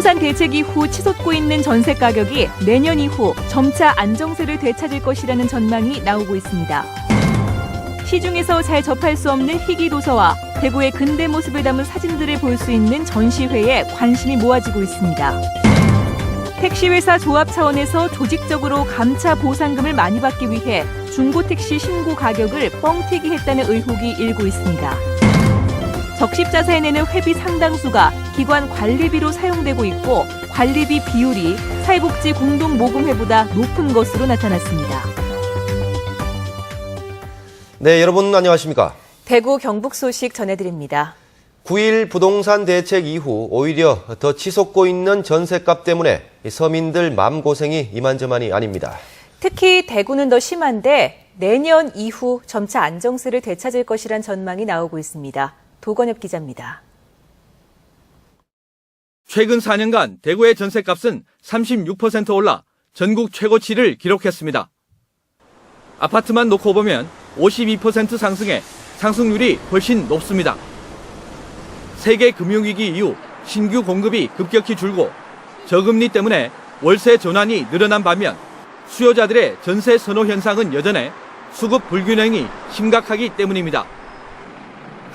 부동산 대책 이후 치솟고 있는 전세 가격이 내년 이후 점차 안정세를 되찾을 것이라는 전망이 나오고 있습니다. 시중에서 잘 접할 수 없는 희귀 도서와 대구의 근대 모습을 담은 사진들을 볼 수 있는 전시회에 관심이 모아지고 있습니다. 택시회사 조합 차원에서 조직적으로 감차 보상금을 많이 받기 위해 중고택시 신고 가격을 뻥튀기 했다는 의혹이 일고 있습니다. 적십자사에 내는 회비 상당수가 기관 관리비로 사용되고 있고 관리비 비율이 사회복지 공동모금회보다 높은 것으로 나타났습니다. 네, 여러분 안녕하십니까? 대구 경북 소식 전해드립니다. 9.1 부동산 대책 이후 오히려 더 치솟고 있는 전셋값 때문에 서민들 마음고생이 이만저만이 아닙니다. 특히 대구는 더 심한데 내년 이후 점차 안정세를 되찾을 것이란 전망이 나오고 있습니다. 도건엽 기자입니다. 최근 4년간 대구의 전셋값은 36% 올라 전국 최고치를 기록했습니다. 아파트만 놓고 보면 52% 상승해 상승률이 훨씬 높습니다. 세계 금융위기 이후 신규 공급이 급격히 줄고 저금리 때문에 월세 전환이 늘어난 반면 수요자들의 전세 선호 현상은 여전해 수급 불균형이 심각하기 때문입니다.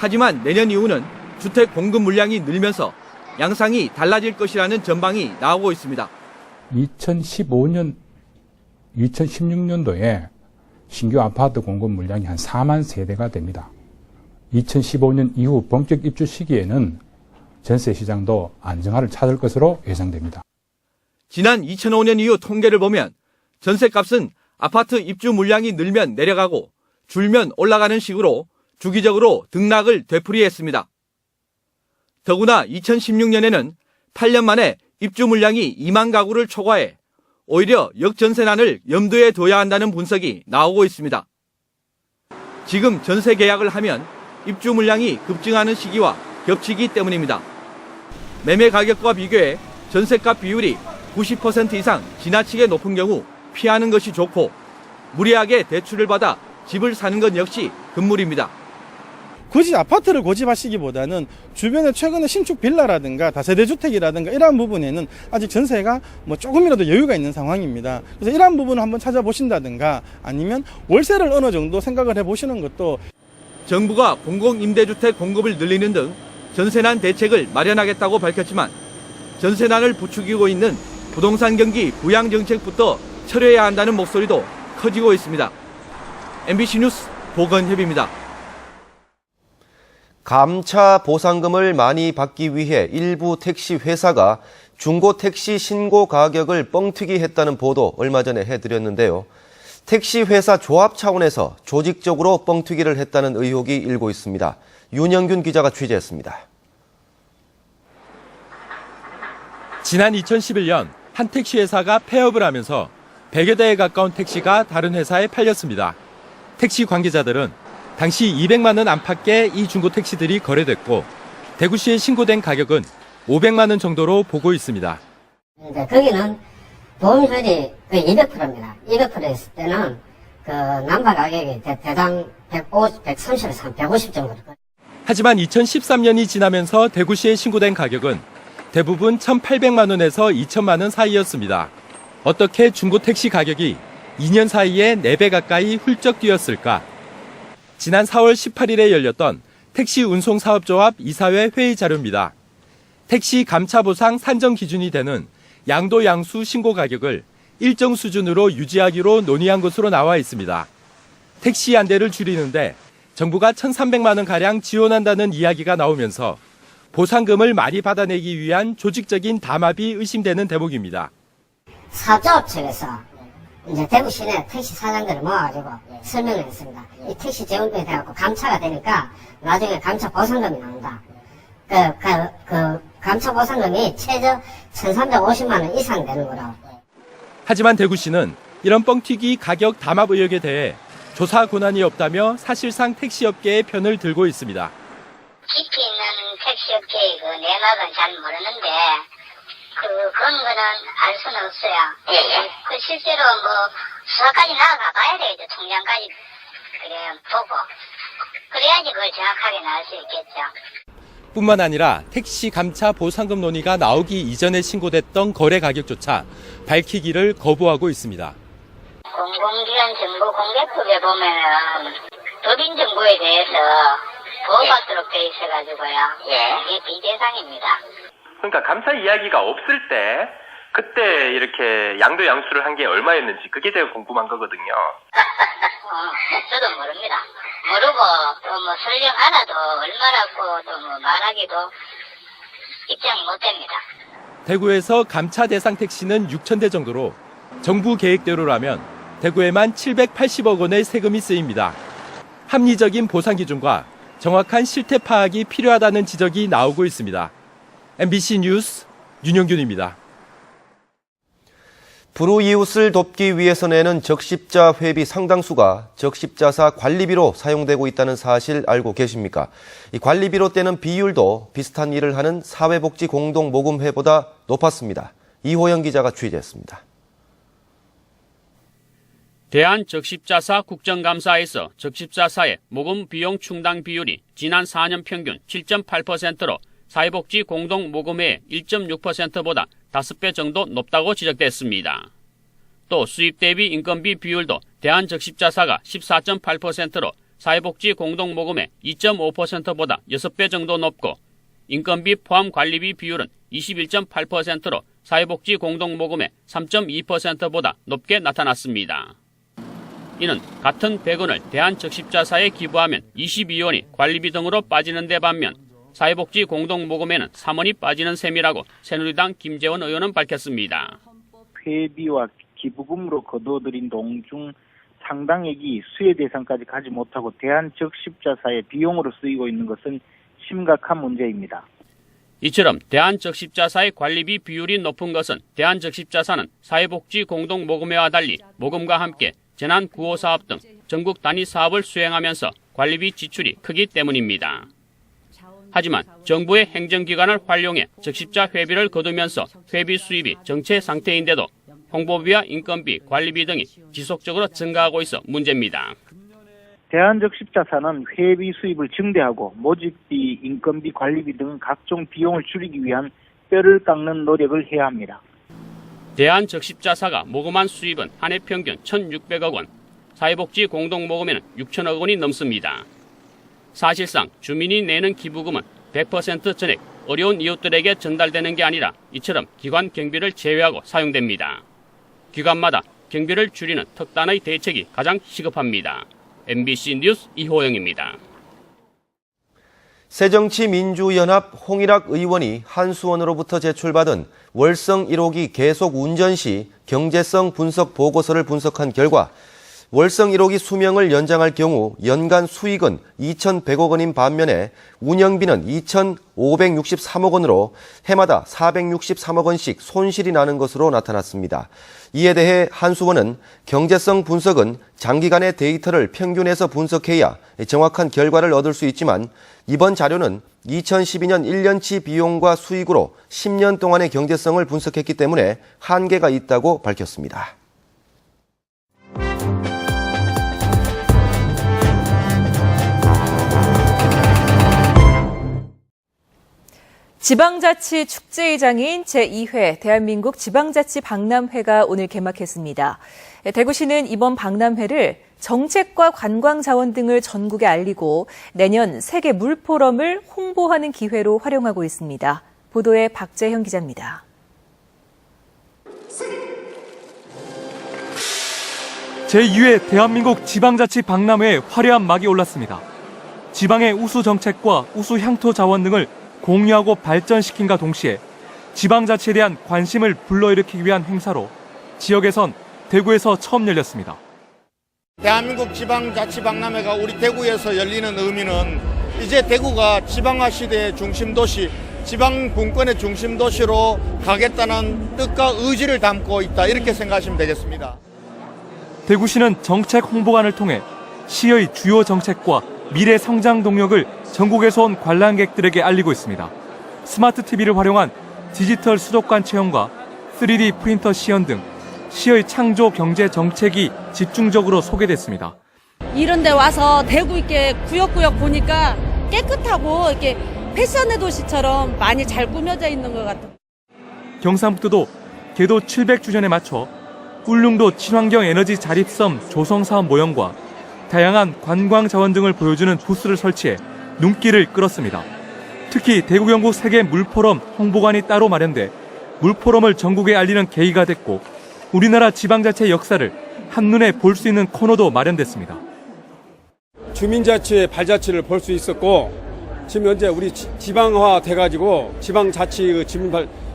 하지만 내년 이후는 주택 공급 물량이 늘면서 양상이 달라질 것이라는 전망이 나오고 있습니다. 2015년, 2016년도에 신규 아파트 공급 물량이 한 4만 세대가 됩니다. 2015년 이후 본격 입주 시기에는 전세 시장도 안정화를 찾을 것으로 예상됩니다. 지난 2005년 이후 통계를 보면 전세값은 아파트 입주 물량이 늘면 내려가고 줄면 올라가는 식으로 주기적으로 등락을 되풀이했습니다. 더구나 2016년에는 8년 만에 입주 물량이 2만 가구를 초과해 오히려 역전세난을 염두에 둬야 한다는 분석이 나오고 있습니다. 지금 전세 계약을 하면 입주 물량이 급증하는 시기와 겹치기 때문입니다. 매매 가격과 비교해 전세값 비율이 90% 이상 지나치게 높은 경우 피하는 것이 좋고 무리하게 대출을 받아 집을 사는 것 역시 금물입니다. 굳이 아파트를 고집하시기보다는 주변에 최근에 신축 빌라라든가 다세대 주택이라든가 이러한 부분에는 아직 전세가 조금이라도 여유가 있는 상황입니다. 그래서 이러한 부분을 한번 찾아보신다든가 아니면 월세를 어느 정도 생각을 해보시는 것도. 정부가 공공임대주택 공급을 늘리는 등 전세난 대책을 마련하겠다고 밝혔지만 전세난을 부추기고 있는 부동산 경기 부양 정책부터 철회해야 한다는 목소리도 커지고 있습니다. MBC 뉴스 도건협입니다. 감차 보상금을 많이 받기 위해 일부 택시 회사가 중고 택시 신고 가격을 뻥튀기 했다는 보도 얼마 전에 해드렸는데요. 택시 회사 조합 차원에서 조직적으로 뻥튀기를 했다는 의혹이 일고 있습니다. 윤영균 기자가 취재했습니다. 지난 2011년 한 택시 회사가 폐업을 하면서 100여 대에 가까운 택시가 다른 회사에 팔렸습니다. 택시 관계자들은 당시 200만 원 안팎의 이 중고 택시들이 거래됐고 대구시에 신고된 가격은 500만 원 정도로 보고 있습니다. 거기는 보험료율이 거의 200%입니다. 200%였을 때는 그 남바 가격이 대당 130에서 150 정도. 하지만 2013년이 지나면서 대구시에 신고된 가격은 대부분 1,800만 원에서 2천만 원 사이였습니다. 어떻게 중고 택시 가격이 2년 사이에 4배 가까이 훌쩍 뛰었을까? 지난 4월 18일에 열렸던 택시운송사업조합 이사회 회의 자료입니다. 택시 감차보상 산정 기준이 되는 양도 양수 신고 가격을 일정 수준으로 유지하기로 논의한 것으로 나와 있습니다. 택시 안대를 줄이는데 정부가 1,300만 원가량 지원한다는 이야기가 나오면서 보상금을 많이 받아내기 위한 조직적인 담합이 의심되는 대목입니다. 사업조합 측에서 이제 대구 시내 택시 사장들을 모아가지고 설명을 했습니다. 이 택시 재원금이 돼갖고 감차가 되니까 나중에 감차 보상금이 나온다. 그 감차 보상금이 최저 1,350만 원 이상 되는 거라고. 하지만 대구시는 이런 뻥튀기 가격 담합 의혹에 대해 조사 권한이 없다며 사실상 택시업계의 편을 들고 있습니다. 깊이 있는 택시업계의 그 내막은 잘 모르는데 그런 거는 알 수는 없어요. 그 실제로 수사까지 나아가 봐야 되겠죠. 통장까지 그래 보고 그래야지 그걸 정확하게 나올 수 있겠죠. 뿐만 아니라 택시 감차 보상금 논의가 나오기 이전에 신고됐던 거래 가격조차 밝히기를 거부하고 있습니다. 공공기관 정보 공개법에 보면은 법인 정보에 대해서 보호받도록 돼 있어가지고요. 이게 비대상입니다. 그러니까 감사 이야기가 없을 때 그때 이렇게 양도 양수를 한 게 얼마였는지 그게 제가 궁금한 거거든요. 저도 모릅니다. 모르고 또 뭐 설령 알아도 얼마라고 또 뭐 말하기도 입장이 못 됩니다. 대구에서 감차 대상 택시는 6,000대 정도로 정부 계획대로라면 대구에만 780억 원의 세금이 쓰입니다. 합리적인 보상 기준과 정확한 실태 파악이 필요하다는 지적이 나오고 있습니다. MBC 뉴스 윤영균입니다. 불우이웃을 돕기 위해서 내는 적십자 회비 상당수가 적십자사 관리비로 사용되고 있다는 사실 알고 계십니까? 이 관리비로 떼는 비율도 비슷한 일을 하는 사회복지공동모금회보다 높았습니다. 이호영 기자가 취재했습니다. 대한적십자사 국정감사에서 적십자사의 모금 비용 충당 비율이 지난 4년 평균 7.8%로 사회복지공동모금회의 1.6%보다 5배 정도 높다고 지적됐습니다. 또 수입 대비 인건비 비율도 대한적십자사가 14.8%로 사회복지공동모금회 2.5%보다 6배 정도 높고 인건비 포함 관리비 비율은 21.8%로 사회복지공동모금회 3.2%보다 높게 나타났습니다. 이는 같은 100원을 대한적십자사에 기부하면 22원이 관리비 등으로 빠지는 데 반면 사회복지공동모금에는 3원이 빠지는 셈이라고 새누리당 김재원 의원은 밝혔습니다. 회비와 기부금으로 거둬들인 돈 중 상당액이 수혜 대상까지 가지 못하고 대한적십자사의 비용으로 쓰이고 있는 것은 심각한 문제입니다. 이처럼 대한적십자사의 관리비 비율이 높은 것은 대한적십자사는 사회복지공동모금회와 달리 모금과 함께 재난구호사업 등 전국 단위 사업을 수행하면서 관리비 지출이 크기 때문입니다. 하지만 정부의 행정기관을 활용해 적십자 회비를 거두면서 회비 수입이 정체 상태인데도 홍보비와 인건비, 관리비 등이 지속적으로 증가하고 있어 문제입니다. 대한적십자사는 회비 수입을 증대하고 모집비, 인건비, 관리비 등 각종 비용을 줄이기 위한 뼈를 깎는 노력을 해야 합니다. 대한적십자사가 모금한 수입은 한 해 평균 1,600억 원, 사회복지공동모금에는 6천억 원이 넘습니다. 사실상 주민이 내는 기부금은 100% 전액 어려운 이웃들에게 전달되는 게 아니라 이처럼 기관 경비를 제외하고 사용됩니다. 기관마다 경비를 줄이는 특단의 대책이 가장 시급합니다. MBC 뉴스 이호영입니다. 새정치민주연합 홍일학 의원이 한수원으로부터 제출받은 월성 1호기 계속 운전 시 경제성 분석 보고서를 분석한 결과 월성 1호기 수명을 연장할 경우 연간 수익은 2,100억 원인 반면에 운영비는 2,563억 원으로 해마다 463억 원씩 손실이 나는 것으로 나타났습니다. 이에 대해 한수원은 경제성 분석은 장기간의 데이터를 평균해서 분석해야 정확한 결과를 얻을 수 있지만 이번 자료는 2012년 1년치 비용과 수익으로 10년 동안의 경제성을 분석했기 때문에 한계가 있다고 밝혔습니다. 지방자치 축제의장인 제2회 대한민국 지방자치 박람회가 오늘 개막했습니다. 대구시는 이번 박람회를 정책과 관광자원 등을 전국에 알리고 내년 세계 물포럼을 홍보하는 기회로 활용하고 있습니다. 보도에 박재형 기자입니다. 제2회 대한민국 지방자치 박람회에 화려한 막이 올랐습니다. 지방의 우수 정책과 우수 향토 자원 등을 공유하고 발전시킨과 동시에 지방자치에 대한 관심을 불러일으키기 위한 행사로 지역에선 대구에서 처음 열렸습니다. 대한민국 지방자치박람회가 우리 대구에서 열리는 의미는 이제 대구가 지방화 시대의 중심도시, 지방분권의 중심도시로 가겠다는 뜻과 의지를 담고 있다, 이렇게 생각하시면 되겠습니다. 대구시는 정책 홍보관을 통해 시의 주요 정책과 미래 성장 동력을 전국에서 온 관람객들에게 알리고 있습니다. 스마트 TV를 활용한 디지털 수족관 체험과 3D 프린터 시연 등 시의 창조 경제 정책이 집중적으로 소개됐습니다. 이런 데 와서 대구 이렇게 구역구역 보니까 깨끗하고 이렇게 패션의 도시처럼 많이 잘 꾸며져 있는 것 같아요. 경상북도도 개도 700주년에 맞춰 울릉도 친환경 에너지 자립섬 조성 사업 모형과 다양한 관광 자원 등을 보여주는 부스를 설치해 눈길을 끌었습니다. 특히 대구 경북 세계 물포럼 홍보관이 따로 마련돼 물포럼을 전국에 알리는 계기가 됐고 우리나라 지방자치의 역사를 한눈에 볼 수 있는 코너도 마련됐습니다. 주민자치의 발자취를 볼 수 있었고 지금 현재 우리 지방화 돼가지고 지방자치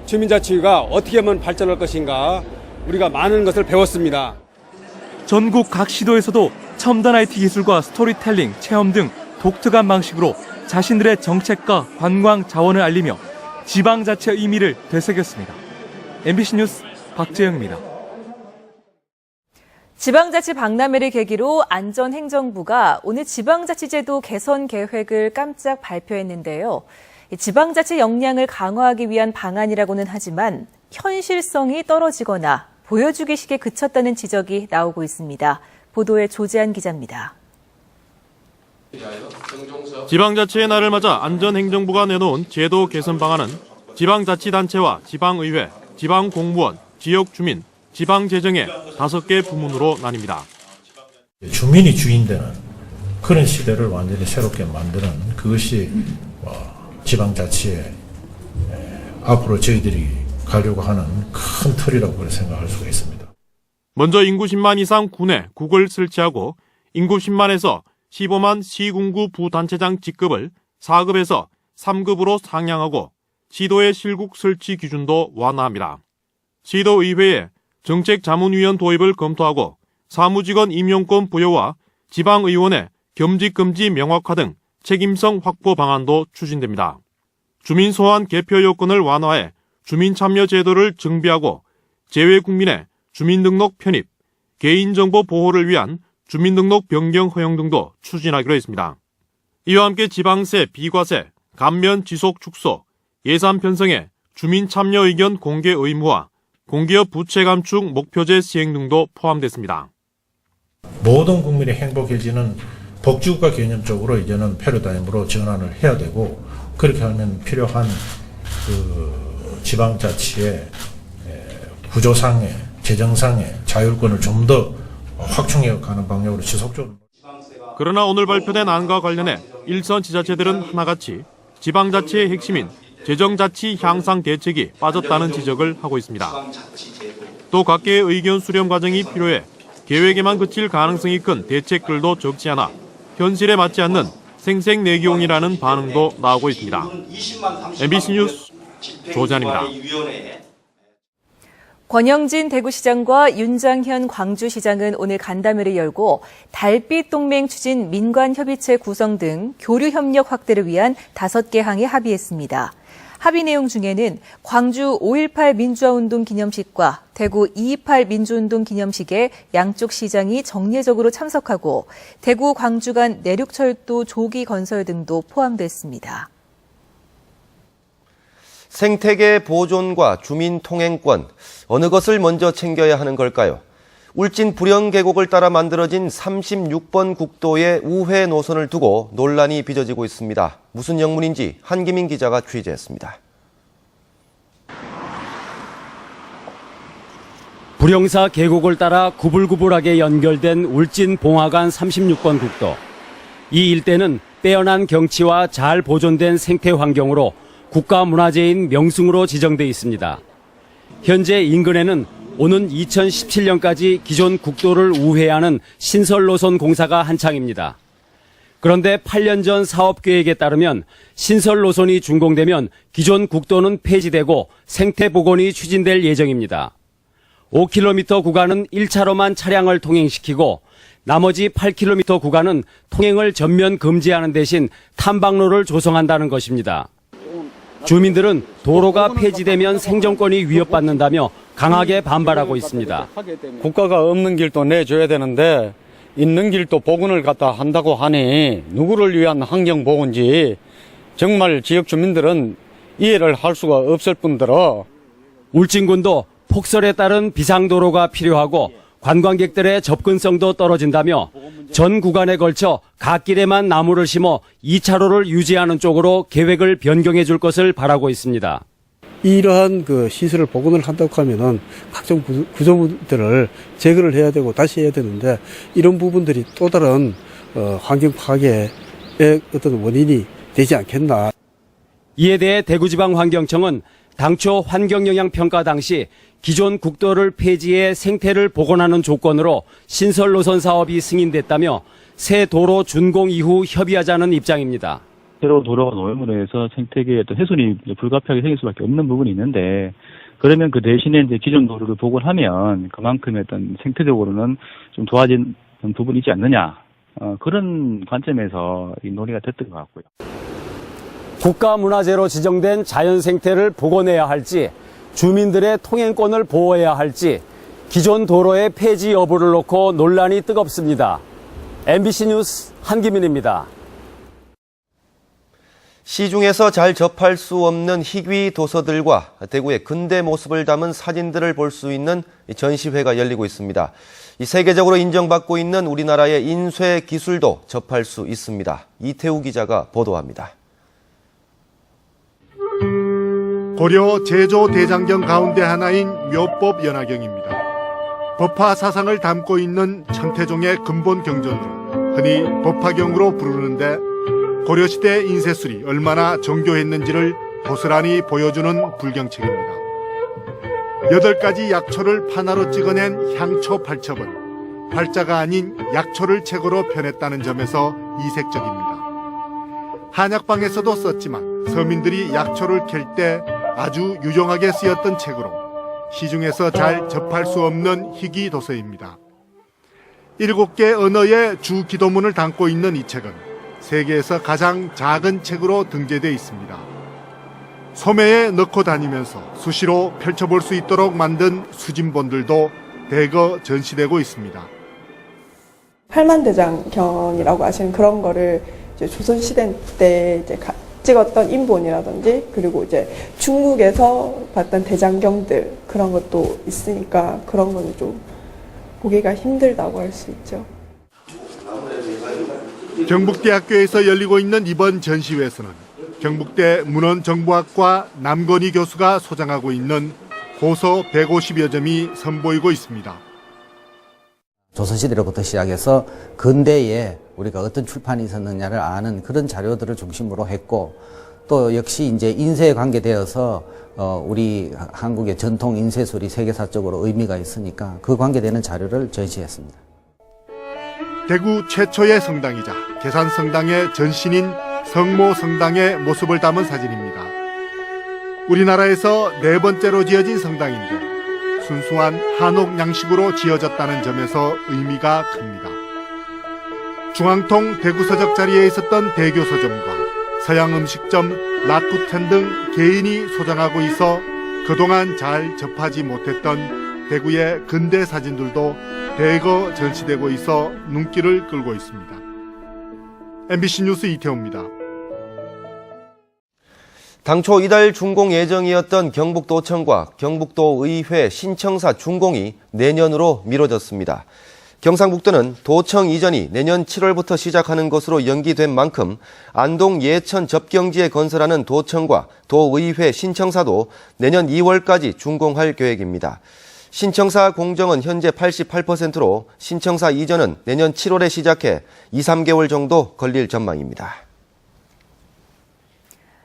주민자치가 어떻게 하면 발전할 것인가 우리가 많은 것을 배웠습니다. 전국 각 시도에서도 첨단 IT 기술과 스토리텔링, 체험 등 독특한 방식으로 자신들의 정책과 관광 자원을 알리며 지방자치의 의미를 되새겼습니다. MBC 뉴스 박재영입니다. 지방자치 박람회를 계기로 안전행정부가 오늘 지방자치제도 개선 계획을 깜짝 발표했는데요. 지방자치 역량을 강화하기 위한 방안이라고는 하지만 현실성이 떨어지거나 보여주기식에 그쳤다는 지적이 나오고 있습니다. 보도에 조재한 기자입니다. 지방자치의 날을 맞아 안전행정부가 내놓은 제도 개선 방안은 지방자치단체와 지방의회, 지방공무원, 지역주민, 지방재정의 5개 부문으로 나뉩니다. 주민이 주인되는 그런 시대를 완전히 새롭게 만드는 그것이 지방자치의 앞으로 저희들이 가려고 하는 큰 틀이라고 생각할 수가 있습니다. 먼저 인구 10만 이상 군에 국을 설치하고 인구 10만에서 15만 시군구 부단체장 직급을 4급에서 3급으로 상향하고 시도의 실국 설치 기준도 완화합니다. 시도의회에 정책자문위원 도입을 검토하고 사무직원 임용권 부여와 지방의원의 겸직금지 명확화 등 책임성 확보 방안도 추진됩니다. 주민 소환 개표 요건을 완화해 주민참여 제도를 정비하고 재외국민의 주민등록 편입, 개인정보 보호를 위한 주민등록 변경 허용 등도 추진하기로 했습니다. 이와 함께 지방세, 비과세, 감면 지속 축소, 예산 편성에 주민참여 의견 공개 의무화, 공기업 부채 감축 목표제 시행 등도 포함됐습니다. 모든 국민의 행복해지는 복지국가 개념적으로 이제는 패러다임으로 전환을 해야 되고 그렇게 하면 필요한 지방자치의 구조상의 재정상의 자율권을 좀 더 확충해 가는 방향으로 지속적으로. 그러나 오늘 발표된 안과 관련해 일선 지자체들은 하나같이 지방자치의 핵심인 재정자치 향상 대책이 빠졌다는 지적을 하고 있습니다. 또 각계의 의견 수렴 과정이 필요해 계획에만 그칠 가능성이 큰 대책들도 적지 않아 현실에 맞지 않는 생색내기용이라는 반응도 나오고 있습니다. MBC 뉴스 조재한입니다. 권영진 대구시장과 윤장현 광주시장은 오늘 간담회를 열고 달빛 동맹 추진 민관협의체 구성 등 교류 협력 확대를 위한 5개 항에 합의했습니다. 합의 내용 중에는 광주 5.18 민주화운동 기념식과 대구 2.28 민주운동 기념식에 양쪽 시장이 정례적으로 참석하고 대구 광주 간 내륙철도 조기 건설 등도 포함됐습니다. 생태계 보존과 주민 통행권, 어느 것을 먼저 챙겨야 하는 걸까요? 울진 부령계곡을 따라 만들어진 36번 국도의 우회 노선을 두고 논란이 빚어지고 있습니다. 무슨 영문인지 한기민 기자가 취재했습니다. 부령사 계곡을 따라 구불구불하게 연결된 울진 봉화간 36번 국도. 이 일대는 빼어난 경치와 잘 보존된 생태 환경으로 국가문화재인 명승으로 지정돼 있습니다. 현재 인근에는 오는 2017년까지 기존 국도를 우회하는 신설 노선 공사가 한창입니다. 그런데 8년 전 사업 계획에 따르면 신설 노선이 준공되면 기존 국도는 폐지되고 생태 복원이 추진될 예정입니다. 5km 구간은 1차로만 차량을 통행시키고 나머지 8km 구간은 통행을 전면 금지하는 대신 탐방로를 조성한다는 것입니다. 주민들은 도로가 폐지되면 생존권이 위협받는다며 강하게 반발하고 있습니다. 국가가 없는 길도 내줘야 되는데 있는 길도 복원을 갖다 한다고 하니 누구를 위한 환경보호인지 정말 지역 주민들은 이해를 할 수가 없을 뿐더러 울진군도 폭설에 따른 비상도로가 필요하고 관광객들의 접근성도 떨어진다며 전 구간에 걸쳐 갓길에만 나무를 심어 2차로를 유지하는 쪽으로 계획을 변경해 줄 것을 바라고 있습니다. 이러한 그 시설을 복원을 한다고 하면은 각종 구조물들을 제거를 해야 되고 다시 해야 되는데 이런 부분들이 또 다른 환경 파괴의 어떤 원인이 되지 않겠나. 이에 대해 대구지방환경청은 당초 환경영향평가 당시 기존 국도를 폐지해 생태를 복원하는 조건으로 신설 노선 사업이 승인됐다며 새 도로 준공 이후 협의하자는 입장입니다. 새로운 도로가 놓임으로 해서 생태계에 또 훼손이 불가피하게 생길 수밖에 없는 부분이 있는데, 그러면 그 대신에 이제 기존 도로를 복원하면 그만큼의 어떤 생태적으로는 좀 좋아진 부분이 있지 않느냐, 그런 관점에서 이 논의가 됐던 것 같고요. 국가문화재로 지정된 자연 생태를 복원해야 할지, 주민들의 통행권을 보호해야 할지, 기존 도로의 폐지 여부를 놓고 논란이 뜨겁습니다. MBC 뉴스 한기민입니다. 시중에서 잘 접할 수 없는 희귀 도서들과 대구의 근대 모습을 담은 사진들을 볼 수 있는 전시회가 열리고 있습니다. 이 세계적으로 인정받고 있는 우리나라의 인쇄 기술도 접할 수 있습니다. 이태우 기자가 보도합니다. 고려 제조 대장경 가운데 하나인 묘법 연화경입니다. 법화 사상을 담고 있는 천태종의 근본 경전으로 흔히 법화경으로 부르는데, 고려시대 인쇄술이 얼마나 정교했는지를 고스란히 보여주는 불경책입니다. 8가지 약초를 판화로 찍어낸 향초 8첩은 팔자가 아닌 약초를 책으로 펴냈다는 점에서 이색적입니다. 한약방에서도 썼지만 서민들이 약초를 캘 때 아주 유용하게 쓰였던 책으로 시중에서 잘 접할 수 없는 희귀 도서입니다. 7개 언어의 주 기도문을 담고 있는 이 책은 세계에서 가장 작은 책으로 등재되어 있습니다. 소매에 넣고 다니면서 수시로 펼쳐볼 수 있도록 만든 수진본들도 대거 전시되고 있습니다. 팔만대장경이라고 하시는 그런 거를 이제 조선시대 때 이제 찍었던 인본이라든지, 그리고 이제 중국에서 봤던 대장경들, 그런 것도 있으니까 그런 거는 좀 보기가 힘들다고 할 수 있죠. 경북대학교에서 열리고 있는 이번 전시회에서는 경북대 문헌정보학과 남건희 교수가 소장하고 있는 고서 150여 점이 선보이고 있습니다. 조선시대로부터 시작해서 근대에 우리가 어떤 출판이 있었느냐를 아는 그런 자료들을 중심으로 했고, 또 역시 이제 인쇄에 관계되어서 우리 한국의 전통 인쇄술이 세계사적으로 의미가 있으니까 그 관계되는 자료를 전시했습니다. 대구 최초의 성당이자 계산성당의 전신인 성모성당의 모습을 담은 사진입니다. 우리나라에서 4번째로 지어진 성당인데 순수한 한옥 양식으로 지어졌다는 점에서 의미가 큽니다. 중앙통 대구서적 자리에 있었던 대교 서점과 서양 음식점 라쿠텐 등 개인이 소장하고 있어 그동안 잘 접하지 못했던 대구의 근대 사진들도 대거 전시되고 있어 눈길을 끌고 있습니다. MBC 뉴스 이태호입니다. 당초 이달 준공 예정이었던 경북도청과 경북도의회 신청사 준공이 내년으로 미뤄졌습니다. 경상북도는 도청 이전이 내년 7월부터 시작하는 것으로 연기된 만큼 안동 예천 접경지에 건설하는 도청과 도의회 신청사도 내년 2월까지 준공할 계획입니다. 신청사 공정은 현재 88%로 신청사 이전은 내년 7월에 시작해 2-3개월 정도 걸릴 전망입니다.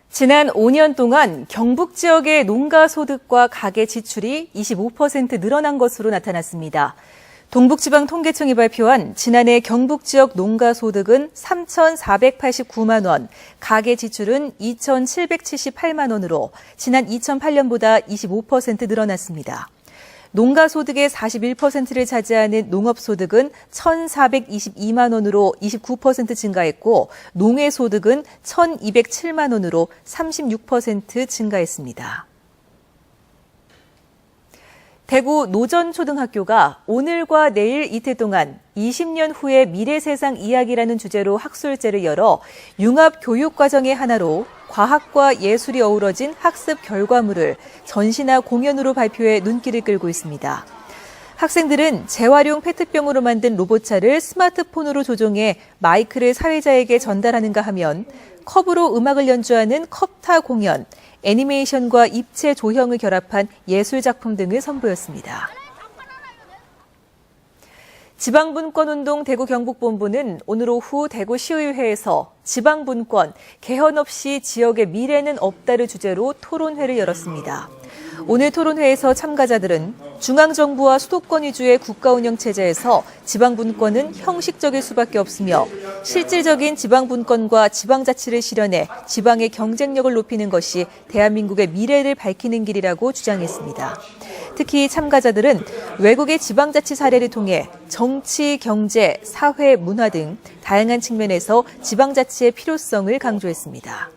지난 5년 동안 경북 지역의 농가 소득과 가계 지출이 25% 늘어난 것으로 나타났습니다. 동북지방통계청이 발표한 지난해 경북 지역 농가 소득은 3,489만 원, 가계 지출은 2,778만 원으로 지난 2008년보다 25% 늘어났습니다. 농가 소득의 41%를 차지하는 농업소득은 1,422만 원으로 29% 증가했고, 농해 소득은 1,207만 원으로 36% 증가했습니다. 대구 노전초등학교가 오늘과 내일 이틀 동안 20년 후의 미래세상 이야기라는 주제로 학술제를 열어 융합교육과정의 하나로 과학과 예술이 어우러진 학습 결과물을 전시나 공연으로 발표해 눈길을 끌고 있습니다. 학생들은 재활용 페트병으로 만든 로봇차를 스마트폰으로 조종해 마이크를 사회자에게 전달하는가 하면 컵으로 음악을 연주하는 컵타 공연, 애니메이션과 입체 조형을 결합한 예술작품 등을 선보였습니다. 지방분권운동 대구 경북본부는 오늘 오후 대구시의회에서 지방분권, 개헌 없이 지역의 미래는 없다를 주제로 토론회를 열었습니다. 오늘 토론회에서 참가자들은 중앙정부와 수도권 위주의 국가운영체제에서 지방분권은 형식적일 수밖에 없으며 실질적인 지방분권과 지방자치를 실현해 지방의 경쟁력을 높이는 것이 대한민국의 미래를 밝히는 길이라고 주장했습니다. 특히 참가자들은 외국의 지방자치 사례를 통해 정치, 경제, 사회, 문화 등 다양한 측면에서 지방자치의 필요성을 강조했습니다.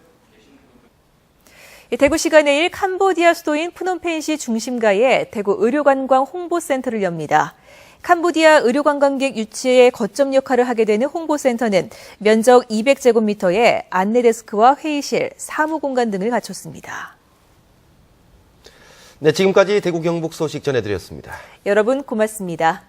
대구시가 내일 캄보디아 수도인 프놈펜시 중심가에 대구 의료관광 홍보센터를 엽니다. 캄보디아 의료관광객 유치에 거점 역할을 하게 되는 홍보센터는 면적 200제곱미터에 안내데스크와 회의실, 사무공간 등을 갖췄습니다. 네, 지금까지 대구 경북 소식 전해드렸습니다. 여러분 고맙습니다.